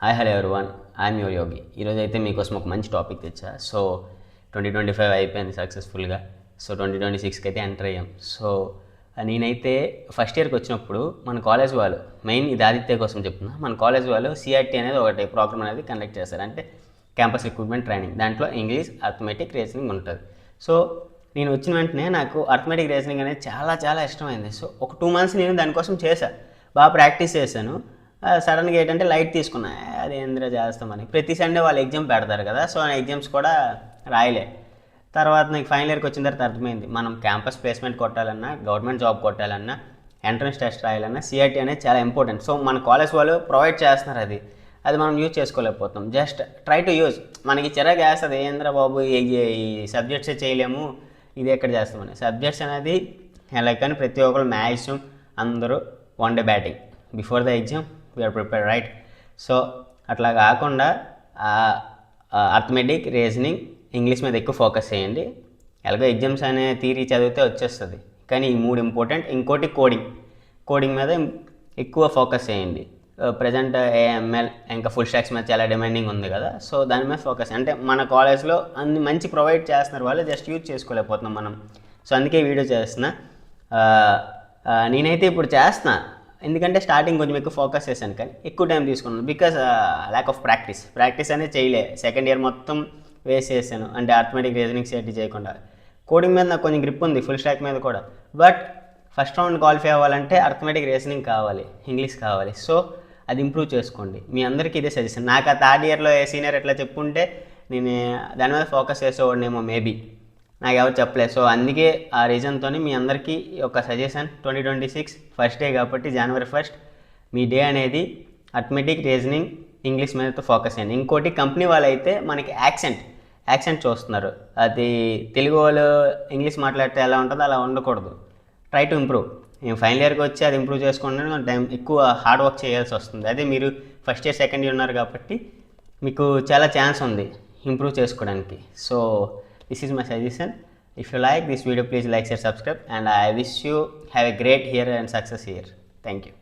Hi hello everyone, I'm your Yogi. ఈరోజు అయితే మీకోసం ఒక మంచి టాపిక్ తెచ్చా. సో 2025 అయిపోయింది సక్సెస్ఫుల్గా. సో 2026కి అయితే ఎంటర్ అయ్యాం. సో నేనైతే ఫస్ట్ ఇయర్కి వచ్చినప్పుడు మన కాలేజ్ వాళ్ళు, మెయిన్ ఇది ఆదిత్య కోసం చెప్తున్నా, మన కాలేజ్ వాళ్ళు సిఆర్టీ అనేది ఒకటి ప్రోగ్రామ్ అనేది కండక్ట్ చేస్తారు. అంటే క్యాంపస్ రిక్రూట్మెంట్ ట్రైనింగ్. దాంట్లో ఇంగ్లీష్, అర్థమెటిక్, రీజనింగ్ ఉంటుంది. సో నేను వచ్చిన వెంటనే నాకు అర్థమెటిక్, రీజనింగ్ అనేది చాలా చాలా ఇష్టమైంది. సో ఒక 2 months నేను దానికోసం చేశాను, బాగా ప్రాక్టీస్ చేశాను. సడన్గా ఏంటంటే లైట్ తీసుకున్నా, అది ఏంద్ర చేస్తామని. ప్రతి సండే వాళ్ళు ఎగ్జామ్ పెడతారు కదా, సో ఆ ఎగ్జామ్స్ కూడా రాయలే. తర్వాత నాకు ఫైనల్ ఇయర్కి వచ్చిన తర్వాత అర్థమైంది, మనం క్యాంపస్ ప్లేస్మెంట్ కొట్టాలన్నా, గవర్నమెంట్ జాబ్ కొట్టాలన్నా, ఎంట్రన్స్ టెస్ట్ రాయాలన్నా సిఆర్టీ అనేది చాలా ఇంపార్టెంట్. సో మన కాలేజ్ వాళ్ళు ప్రొవైడ్ చేస్తున్నారు, అది మనం యూజ్ చేసుకోలేకపోతాం. Just try to use. మనకి చిరాకు వేస్తుంది, ఏంద్ర బాబు ఈ సబ్జెక్ట్సే చేయలేము, ఇది ఎక్కడ చేస్తామని. సబ్జెక్ట్స్ అనేది ఎలా కానీ ప్రతి ఒక్కరు మ్యాక్సిమం అందరూ 1 day batting before the exam we are prepare, right? So అట్లా కాకుండా అర్థమెటిక్, రీజనింగ్, ఇంగ్లీష్ మీద ఎక్కువ ఫోకస్ చేయండి. ఎలాగో ఎగ్జామ్స్ అనే థియరీ చదివితే వచ్చేస్తుంది, కానీ ఈ 3 ఇంపార్టెంట్. ఇంకోటి కోడింగ్ మీద ఎక్కువ ఫోకస్ చేయండి. ప్రజెంట్ ఏఎంఎల్ ఇంకా ఫుల్ స్టాక్స్ మీద చాలా డిమాండింగ్ ఉంది కదా, సో దాని మీద ఫోకస్. అంటే మన కాలేజ్లో అన్ని మంచి ప్రొవైడ్ చేస్తున్నారు, వాళ్ళు జస్ట్ యూజ్ చేసుకోలేకపోతున్నాం మనం. సో అందుకే వీడియో చేస్తున్నా. నేనైతే ఇప్పుడు చేస్తున్నా, ఎందుకంటే స్టార్టింగ్ కొంచెం ఎక్కువ ఫోకస్ చేశాను, కానీ ఎక్కువ టైం తీసుకున్నాను. బికాజ్ ల్యాక్ ఆఫ్ ప్రాక్టీస్ అనేది చేయలే. సెకండ్ ఇయర్ మొత్తం వేస్ట్ చేశాను, అంటే అర్థమెటిక్, రీజనింగ్ సెట్ చేయకుండా. కోడింగ్ మీద నాకు కొంచెం గ్రిప్ ఉంది, ఫుల్ స్టాక్ మీద కూడా. బట్ ఫస్ట్ రౌండ్ క్వాలిఫై అవ్వాలంటే అర్థమెటిక్, రీజనింగ్ కావాలి, ఇంగ్లీష్ కావాలి. సో అది ఇంప్రూవ్ చేసుకోండి. మీ అందరికీ ఇదే సజెషన్. నాకు ఆ థర్డ్ ఇయర్లో సీనియర్ ఎట్లా చెప్పుంటే నేను దాని మీద ఫోకస్ చేసేవాడినేమో మేబీ, నాకు ఎవరు చెప్పలేదు. సో అందుకే ఆ రీజన్తో మీ అందరికీ ఒక సజెషన్. 2026 ఫస్ట్ డే కాబట్టి January 1st మీ డే అనేది అర్థమెటిక్, రీజనింగ్, ఇంగ్లీష్ మీద ఫోకస్ చేయండి. ఇంకోటి, కంపెనీ వాళ్ళు అయితే మనకి యాక్సెంట్ చూస్తున్నారు. అది తెలుగు వాళ్ళు ఇంగ్లీష్ మాట్లాడితే ఎలా ఉంటుందో అలా ఉండకూడదు. Try to improve. నేను ఫైనల్ ఇయర్కి వచ్చి అది ఇంప్రూవ్ చేసుకుంటే టైం ఎక్కువ హార్డ్ వర్క్ చేయాల్సి వస్తుంది. అదే మీరు ఫస్ట్ ఇయర్, సెకండ్ ఇయర్ ఉన్నారు కాబట్టి మీకు చాలా ఛాన్స్ ఉంది ఇంప్రూవ్ చేసుకోవడానికి. So this is my suggestion. If you like this video, please like, share, subscribe, and I wish you have a great year and success here. Thank you.